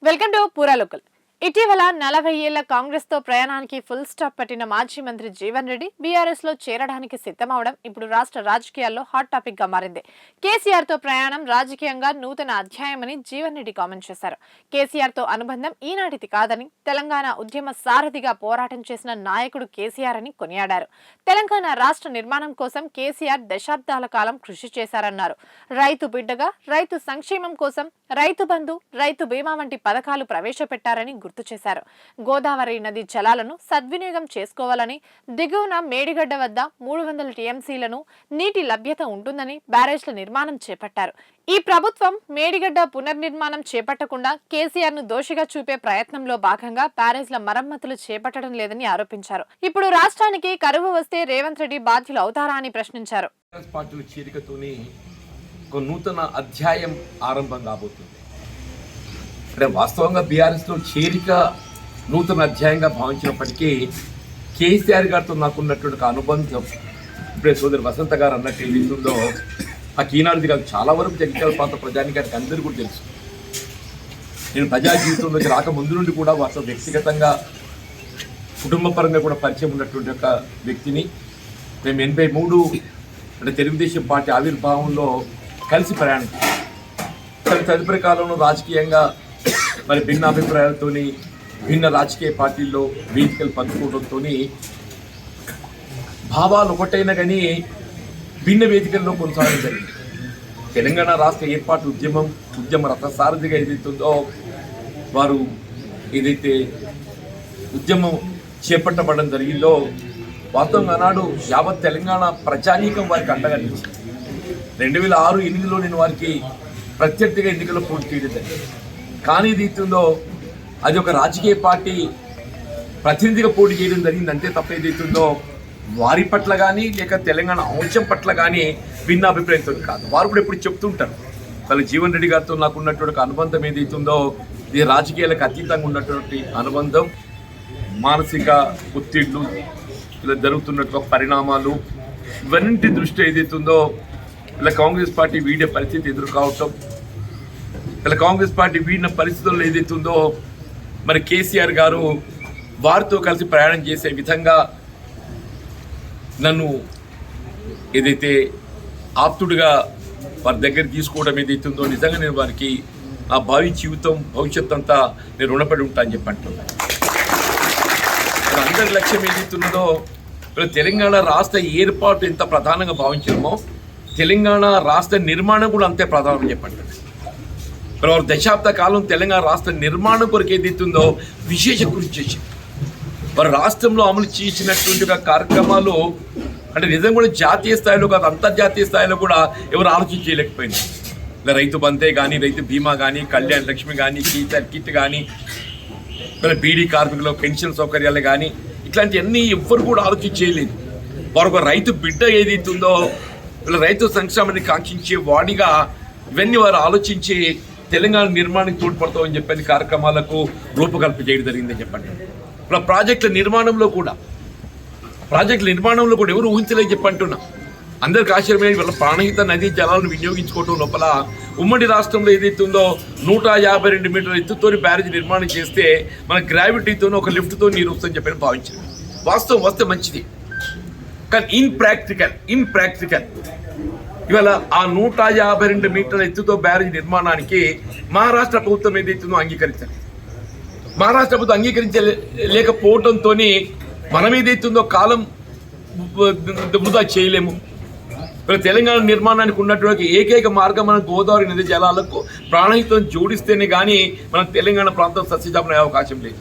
Welcome to పూరా local. ఇటీవల 40 ఏళ్ల కాంగ్రెస్ తో ప్రయాణానికి ఫుల్ స్టాప్ పట్టిన మాజీ మంత్రి జీవన్ రెడ్డి బీఆర్ఎస్ లో చేరడానికి సిద్ధమవడం ఇప్పుడు రాష్ట్ర రాజకీయాల్లో హాట్ టాపిక్ గా మారింది. కేసీఆర్ తో ప్రయాణం రాజకీయంగా నూతన అధ్యాయమని జీవన్ రెడ్డి కామెంట్ చేశారు. కేసీఆర్ తో అనుబంధం ఈనాటిది కాదని, తెలంగాణ ఉద్యమ సారథిగా పోరాటం చేసిన నాయకుడు కేసీఆర్ అని కొనియాడారు. తెలంగాణ రాష్ట్ర నిర్మాణం కోసం కేసీఆర్ దశాబ్దాల కాలం కృషి చేశారన్నారు. రైతు బిడ్డగా రైతు సంక్షేమం కోసం రైతు బంధు, రైతు బీమా వంటి పథకాలు ప్రవేశపెట్టారని గుర్తు చేశారు. గోదావరి నది జలాలను సద్వినియోగం చేసుకోవాలని, దిగువన మేడిగడ్డ వద్ద 300 టీఎంసీలను నీటి లభ్యత ఉంటుందని బ్యారేజ్ల నిర్మాణం చేపట్టారు. ఈ ప్రభుత్వం మేడిగడ్డ పునర్నిర్మాణం చేపట్టకుండా కేసీఆర్ ను దోషిగా చూపే ప్రయత్నంలో భాగంగా బ్యారేజ్ల మరమ్మతులు చేపట్టడం లేదని ఆరోపించారు. ఇప్పుడు రాష్ట్రానికి కరువు వస్తే రేవంత్ రెడ్డి బాధ్యులు అవుతారా అని ప్రశ్నించారు. నూతన అధ్యాయం ఆరంభం కాబోతుంది. అంటే వాస్తవంగా బీఆర్ఎస్లో చేరిక నూతన అధ్యాయంగా భావించినప్పటికీ కేసీఆర్ గారితో నాకున్నటువంటి అనుబంధం ఇప్పుడే సోదరి వసంత గారు అన్నట్టు ఏదైతుందో ఆ ఈనాడుది కాదు, చాలా వరకు జగిత్యాల ప్రాంత ప్రజానికానికి అందరికీ కూడా తెలుసు. నేను ప్రజా జీవితంలోకి రాకముందు నుండి కూడా వారితో వ్యక్తిగతంగా కుటుంబపరంగా కూడా పరిచయం ఉన్నటువంటి ఒక వ్యక్తిని. మేము 83 అంటే తెలుగుదేశం పార్టీ ఆవిర్భావంలో కలిసి ప్రయాణించాం. తదుపరి కాలంలో రాజకీయంగా మరి భిన్న అభిప్రాయాలతో భిన్న రాజకీయ పార్టీల్లో వేదికలు పంచుకోవడంతో భావాలు ఒకటైనా కానీ భిన్న వేదికల్లో కొనసాగడం జరిగింది. తెలంగాణ రాష్ట్ర ఏర్పాటు ఉద్యమ రథసారథిగా ఏదైతుందో వారు ఏదైతే ఉద్యమం చేపట్టబడడం జరిగిందో వాస్తవంగా ఆనాడు యావత్ తెలంగాణ ప్రజానీకం వారికి అండగా నిలిచింది. 2006-8లో నేను వారికి ప్రత్యర్థిగా ఎన్నికల్లో పోటీ చేయడం జరిగింది. కానీ ఇది ఇస్తుందో అది ఒక రాజకీయ పార్టీ ప్రతినిధిగా పోటీ చేయడం జరిగింది అంతే తప్ప ఏదైతుందో వారి పట్ల కానీ లేక తెలంగాణ అంశం పట్ల కానీ భిన్న అభిప్రాయంతో కాదు. వారు కూడా ఎప్పుడు చెప్తుంటారు వాళ్ళ జీవన్ రెడ్డి గారితో నాకు ఉన్నటువంటి అనుబంధం ఏదైతుందో ఇది రాజకీయాలకు అతీతంగా ఉన్నటువంటి అనుబంధం. మానసిక ఒత్తిళ్లు ఇలా జరుగుతున్నటువంటి పరిణామాలు ఇవన్నింటి దృష్టి ఏదైతుందో ఇలా కాంగ్రెస్ పార్టీ వీడే పరిస్థితి ఎదురు కావటం, ఇలా కాంగ్రెస్ పార్టీ వీడిన పరిస్థితుల్లో ఏదైతుందో మరి కేసీఆర్ గారు వారితో కలిసి ప్రయాణం చేసే విధంగా నన్ను ఏదైతే ఆప్తుడిగా వారి దగ్గర తీసుకోవడం ఏదైతుందో నిజంగా నేను వారికి ఆ భావి జీవితం భవిష్యత్తు అంతా నేను రుణపడి ఉంటా అని చెప్పి అంటున్నాను. అందరి లక్ష్యం ఏదైతున్నదో తెలంగాణ రాష్ట్ర ఏర్పాటు ఎంత ప్రధానంగా భావించామో తెలంగాణ రాష్ట్ర నిర్మాణం కూడా అంతే ప్రధానం చెప్పండి. వారు దశాబ్ద కాలం తెలంగాణ రాష్ట్ర నిర్మాణం కొరకు ఏదైతుందో విశేష కృషి చేసింది. వారు రాష్ట్రంలో అమలు చేసినటువంటి కార్యక్రమాలు అంటే నిజంగా కూడా జాతీయ స్థాయిలో కాదు అంతర్జాతీయ స్థాయిలో కూడా ఎవరు ఆలోచన చేయలేకపోయింది. ఇలా రైతు బంధే కానీ, రైతు బీమా కానీ, కళ్యాణ లక్ష్మి కానీ, కేసీఆర్ కిట్ కానీ, ఇలా బీడీ కార్మికులు పెన్షన్ సౌకర్యాలు కానీ ఇట్లాంటివన్నీ ఎవ్వరు కూడా ఆలోచన చేయలేదు. వారు ఒక రైతు బిడ్డ ఏదైతుందో ఇలా రైతు సంక్షేమాన్ని కాంక్షించే వాడిగా ఇవన్నీ వారు ఆలోచించి తెలంగాణ నిర్మాణానికి తోడ్పడతామని చెప్పని కార్యక్రమాలకు రూపకల్పన చేయడం జరిగిందని చెప్పండి. ఇలా ప్రాజెక్టుల నిర్మాణంలో కూడా ఎవరు ఊహించలేని చెప్పంటున్నా అందరికి ఆశ్చర్యమైన వాళ్ళ ప్రాణహిత నదీ జలాలను వినియోగించుకోవటం లోపల ఉమ్మడి రాష్ట్రంలో ఏదైతుందో 152 మీటర్ల ఎత్తుతో బ్యారేజ్ నిర్మాణం చేస్తే మన గ్రావిటీతోనూ ఒక లిఫ్ట్తో నీరు వస్తుందని చెప్పని భావించారు. వాస్తవం వస్తే మంచిది, కానీ ఇన్ప్రాక్టికల్ ఇవాళ ఆ 152 మీటర్ల ఎత్తుతో బ్యారేజ్ నిర్మాణానికి మహారాష్ట్ర ప్రభుత్వం ఏదైతుందో అంగీకరించాలి. మహారాష్ట్ర ప్రభుత్వం అంగీకరించలేకపోవడంతో మనం ఏదైతుందో కాలం వృధా చేయలేము. తెలంగాణ నిర్మాణానికి ఉన్నటువంటి ఏకైక మార్గం మన గోదావరి నది జలాలకు ప్రాణహితం జోడిస్తేనే కానీ మన తెలంగాణ ప్రాంతం సస్యజాపన అవకాశం లేదు.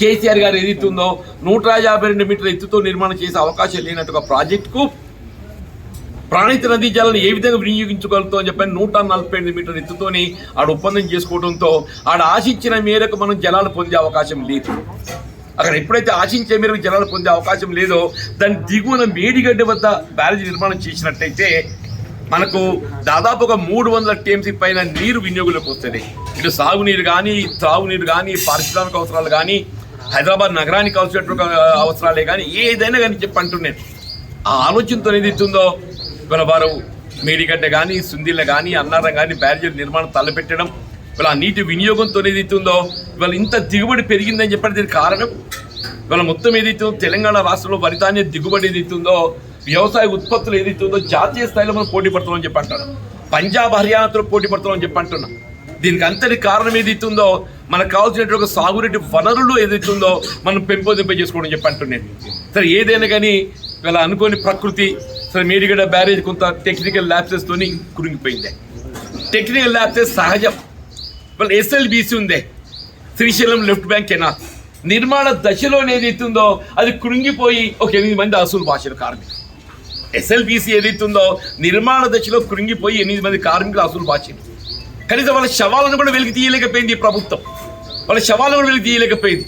కేసీఆర్ గారు ఏదైతుందో 152 మీటర్ల ఎత్తుతో నిర్మాణం చేసే అవకాశం లేనట్టుగా ప్రాజెక్టుకు ప్రాణహిత నదీ జలాలను ఏ విధంగా వినియోగించగలుగుతాం అని చెప్పని 148 మీటర్ల ఎత్తుతోని ఆడ ఒప్పందం చేసుకోవడంతో ఆడ ఆశించిన మేరకు మనం జలాలు పొందే అవకాశం లేదు. అక్కడ ఎప్పుడైతే ఆశించే మేరకు జలాలు పొందే అవకాశం లేదో దాని దిగువన మేడిగడ్డ వద్ద బ్యారేజ్ నిర్మాణం చేసినట్టయితే మనకు దాదాపు ఒక 300 టీఎంసీ పైన నీరు వినియోగంలోకి వస్తుంది. ఇటు సాగునీరు కానీ, త్రాగునీరు కానీ, పారిశ్రామిక అవసరాలు కానీ, హైదరాబాద్ నగరానికి అవసరమైన అవసరాలే కానీ ఏదైనా కానీ చెప్పి అంటున్నాను. ఆ ఆలోచనతో ఏదైతుందో ఇవాళ వారు మేడిగడ్డ కానీ, సుందిళ్ళ కానీ, అన్నారం కానీ బ్యారేజీల నిర్మాణం తలపెట్టడం ఇవాళ ఆ నీటి వినియోగంతో ఏదైతుందో ఇవాళ ఇంత దిగుబడి పెరిగిందని చెప్పండి దీనికి కారణం ఇవాళ మొత్తం ఏదైతుందో తెలంగాణ రాష్ట్రంలో వరి ధాన్య దిగుబడి ఏదైతుందో వ్యవసాయ ఉత్పత్తులు ఏదైతుందో జాతీయ స్థాయిలో మనం పోటీ పడుతున్నామని చెప్పి అంటారు. పంజాబ్ హర్యానాతో పోటీ పడుతున్నామని చెప్పి అంటున్నాం. దీనికి అంతటి కారణం ఏదైతుందో మనకు కావాల్సినటువంటి సాగునీటి వనరులు ఏదైతుందో మనం చేసుకోవడం చెప్పి అంటున్నాను. సరే ఏదైనా కానీ ఇలా అనుకోని ప్రకృతి సరే మేడిగడ్డ బ్యారేజ్ కొంత టెక్నికల్ ల్యాప్సెస్ తోని కురింగిపోయింది. టెక్నికల్ ల్యాప్సెస్ సహజం. వాళ్ళ SLBC ఉందే శ్రీశైలం లెఫ్ట్ బ్యాంక్ కెనాల్ నిర్మాణ దశలో ఏదైతుందో అది కృంగిపోయి ఒక 8 మంది అసలు భాషల కార్మికులు. SLBC ఏదైతుందో నిర్మాణ దశలో కృంగిపోయి 8 మంది కార్మికులు అసలు భాషలు. కనీసం వాళ్ళ శవాలను కూడా వెలికి తీయలేకపోయింది ఈ ప్రభుత్వం. వాళ్ళ శవాలను కూడా వెలికి తీయలేకపోయింది.